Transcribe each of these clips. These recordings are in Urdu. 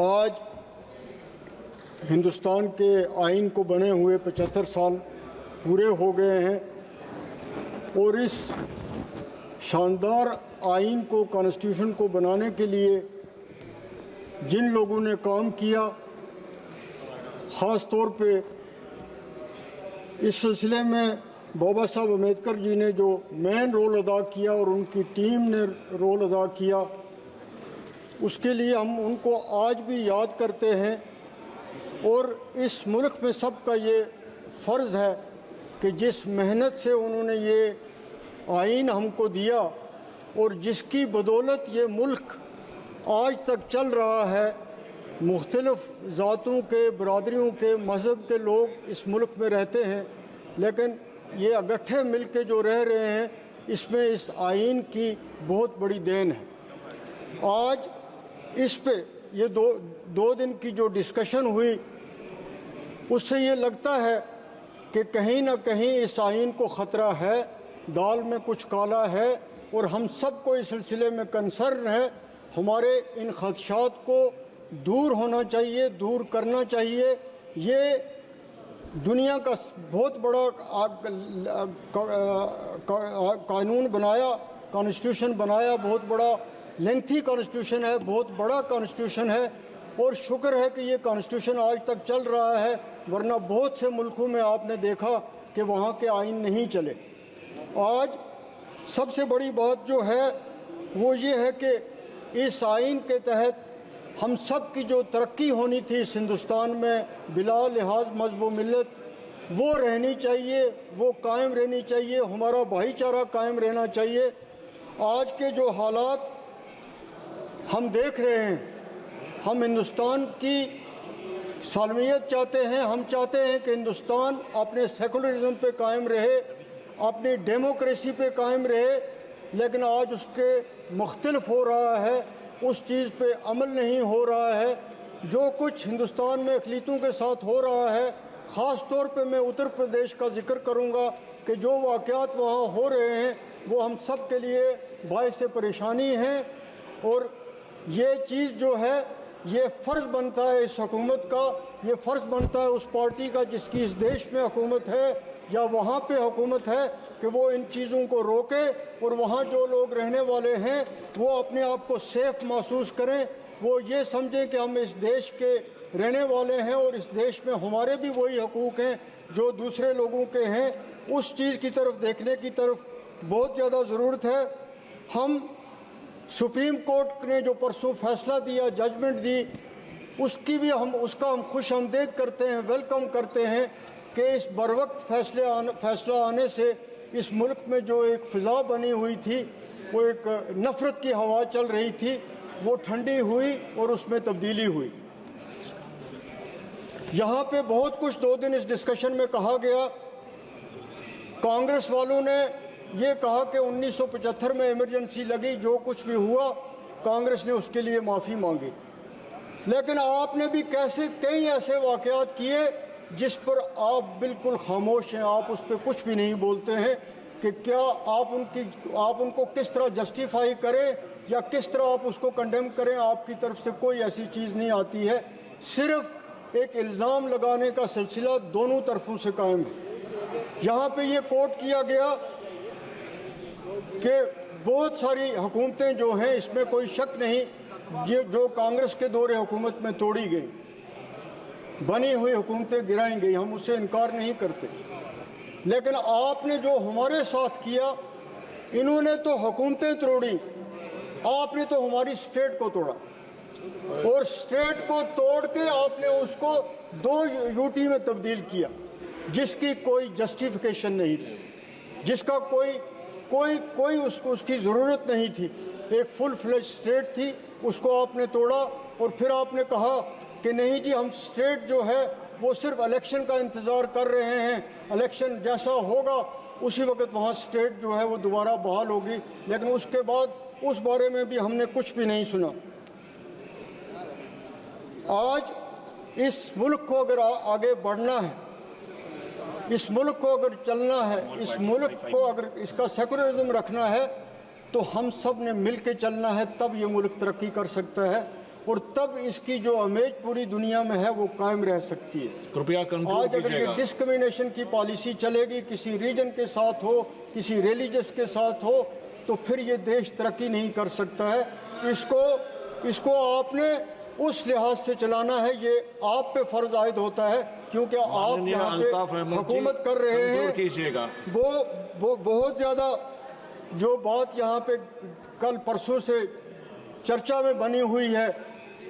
آج ہندوستان کے آئین کو بنے ہوئے 75 سال پورے ہو گئے ہیں اور اس شاندار آئین کو کانسٹیٹیوشن کو بنانے کے لیے جن لوگوں نے کام کیا، خاص طور پہ اس سلسلے میں بابا صاحب امبیڈکر جی نے جو مین رول ادا کیا اور ان کی ٹیم نے رول ادا کیا، اس کے لیے ہم ان کو آج بھی یاد کرتے ہیں۔ اور اس ملک میں سب کا یہ فرض ہے کہ جس محنت سے انہوں نے یہ آئین ہم کو دیا اور جس کی بدولت یہ ملک آج تک چل رہا ہے، مختلف ذاتوں کے، برادریوں کے، مذہب کے لوگ اس ملک میں رہتے ہیں، لیکن یہ اکٹھے مل کے جو رہ رہے ہیں، اس میں اس آئین کی بہت بڑی دین ہے۔ آج اس پہ یہ دو دن کی جو ڈسکشن ہوئی، اس سے یہ لگتا ہے کہ کہیں نہ کہیں اس آئین کو خطرہ ہے، دال میں کچھ کالا ہے، اور ہم سب کو اس سلسلے میں کنسرن ہے۔ ہمارے ان خدشات کو دور ہونا چاہیے، دور کرنا چاہیے۔ یہ دنیا کا بہت بڑا قانون بنایا، کانسٹیٹیوشن بنایا، بہت بڑا لینتھی کانسٹیٹیوشن ہے، بہت بڑا کانسٹیٹیوشن ہے، اور شکر ہے کہ یہ کانسٹیٹیوشن آج تک چل رہا ہے، ورنہ بہت سے ملکوں میں آپ نے دیکھا کہ وہاں کے آئین نہیں چلے۔ آج سب سے بڑی بات جو ہے وہ یہ ہے کہ اس آئین کے تحت ہم سب کی جو ترقی ہونی تھی اس ہندوستان میں بلا لحاظ مذہب و ملت، وہ رہنی چاہیے، وہ قائم رہنی چاہیے، ہمارا بھائی چارہ قائم رہنا چاہیے۔ آج کے جو حالات ہم دیکھ رہے ہیں، ہم ہندوستان کی سالمیت چاہتے ہیں، ہم چاہتے ہیں کہ ہندوستان اپنے سیکولرزم پہ قائم رہے، اپنی ڈیموکریسی پہ قائم رہے، لیکن آج اس کے مختلف ہو رہا ہے، اس چیز پہ عمل نہیں ہو رہا ہے۔ جو کچھ ہندوستان میں اقلیتوں کے ساتھ ہو رہا ہے، خاص طور پہ میں اتر پردیش کا ذکر کروں گا کہ جو واقعات وہاں ہو رہے ہیں وہ ہم سب کے لیے باعث پریشانی ہیں، اور یہ چیز جو ہے یہ فرض بنتا ہے اس حکومت کا، یہ فرض بنتا ہے اس پارٹی کا جس کی اس دیش میں حکومت ہے یا وہاں پہ حکومت ہے، کہ وہ ان چیزوں کو روکے، اور وہاں جو لوگ رہنے والے ہیں وہ اپنے آپ کو سیف محسوس کریں، وہ یہ سمجھیں کہ ہم اس دیش کے رہنے والے ہیں اور اس دیش میں ہمارے بھی وہی حقوق ہیں جو دوسرے لوگوں کے ہیں۔ اس چیز کی طرف دیکھنے کی طرف بہت زیادہ ضرورت ہے۔ ہم سپریم کورٹ نے جو پرسوں فیصلہ دیا، ججمنٹ دی، اس کا ہم خوش آمدید کرتے ہیں، ویلکم کرتے ہیں کہ اس بروقت فیصلہ آنے سے اس ملک میں جو ایک فضا بنی ہوئی تھی، وہ ایک نفرت کی ہوا چل رہی تھی، وہ ٹھنڈی ہوئی اور اس میں تبدیلی ہوئی۔ یہاں پہ بہت کچھ 2 دن اس ڈسکشن میں کہا گیا۔ کانگریس والوں نے یہ کہا کہ 1975 میں ایمرجنسی لگی، جو کچھ بھی ہوا کانگریس نے اس کے لیے معافی مانگی، لیکن آپ نے بھی کئی ایسے واقعات کیے جس پر آپ بالکل خاموش ہیں، آپ اس پہ کچھ بھی نہیں بولتے ہیں کہ کیا آپ ان کو کس طرح جسٹیفائی کریں یا کس طرح آپ اس کو کنڈیم کریں۔ آپ کی طرف سے کوئی ایسی چیز نہیں آتی ہے، صرف ایک الزام لگانے کا سلسلہ دونوں طرفوں سے قائم ہے۔ یہاں پہ یہ کوٹ کیا گیا کہ بہت ساری حکومتیں جو ہیں، اس میں کوئی شک نہیں، جو کانگریس کے دور حکومت میں توڑی گئی، بنی ہوئی حکومتیں گرائیں گئی، ہم اس سے انکار نہیں کرتے، لیکن آپ نے جو ہمارے ساتھ کیا، انہوں نے تو حکومتیں توڑی، آپ نے تو ہماری اسٹیٹ کو توڑا، اور اسٹیٹ کو توڑ کے آپ نے اس کو 2 یوٹی میں تبدیل کیا، جس کی کوئی جسٹیفیکیشن نہیں تھی، جس کا کوئی اس کی ضرورت نہیں تھی۔ ایک فل فلیج اسٹیٹ تھی، اس کو آپ نے توڑا، اور پھر آپ نے کہا کہ نہیں جی، ہم اسٹیٹ جو ہے وہ صرف الیکشن کا انتظار کر رہے ہیں، الیکشن جیسا ہوگا اسی وقت وہاں اسٹیٹ جو ہے وہ دوبارہ بحال ہوگی، لیکن اس کے بعد اس بارے میں بھی ہم نے کچھ بھی نہیں سنا۔ آج اس ملک کو اگر آگے بڑھنا ہے، اس ملک کو اگر چلنا ہے، اس ملک کو اگر اس کا سیکولرزم رکھنا ہے، تو ہم سب نے مل کے چلنا ہے، تب یہ ملک ترقی کر سکتا ہے۔ اور تب اس کی جو امیج پوری دنیا میں ہے وہ قائم رہ سکتی ہے. کرپیا کنکلوڈ آج اگر کیجیے یہ گا. ڈسکریمنیشن کی پالیسی چلے گی، کسی ریجن کے ساتھ ہو، کسی ریلیجس کے ساتھ ہو، تو پھر یہ دیش ترقی نہیں کر سکتا ہے. اس کو آپ نے اس لحاظ سے چلانا ہے، یہ آپ پہ فرض عائد ہوتا ہے کیونکہ آپ یہاں پہ حکومت کر رہے ہیں. کیجیے گا. وہ بہت زیادہ جو بات یہاں پہ کل پرسوں سے چرچا میں بنی ہوئی ہے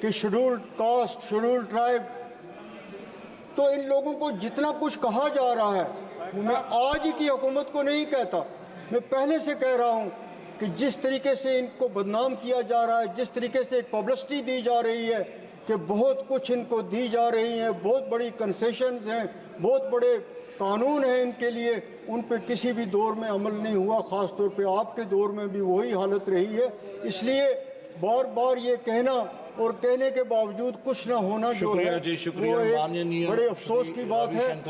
کہ شیڈولڈ کاسٹ، شیڈولڈ ٹرائب، تو ان لوگوں کو جتنا کچھ کہا جا رہا ہے، میں آج ہی کی حکومت کو نہیں کہتا، میں پہلے سے کہہ رہا ہوں کہ جس طریقے سے ان کو بدنام کیا جا رہا ہے، جس طریقے سے ایک پبلسٹی دی جا رہی ہے کہ بہت کچھ ان کو دی جا رہی ہیں، بہت بڑی کنسیشنز ہیں، بہت بڑے قانون ہیں ان کے لیے، ان پہ کسی بھی دور میں عمل نہیں ہوا. خاص طور پہ آپ کے دور میں بھی وہی حالت رہی ہے. اس لیے بار بار یہ کہنا اور کہنے کے باوجود کچھ نہ ہونا جو ہے وہ ایک بڑے افسوس کی بات ہے.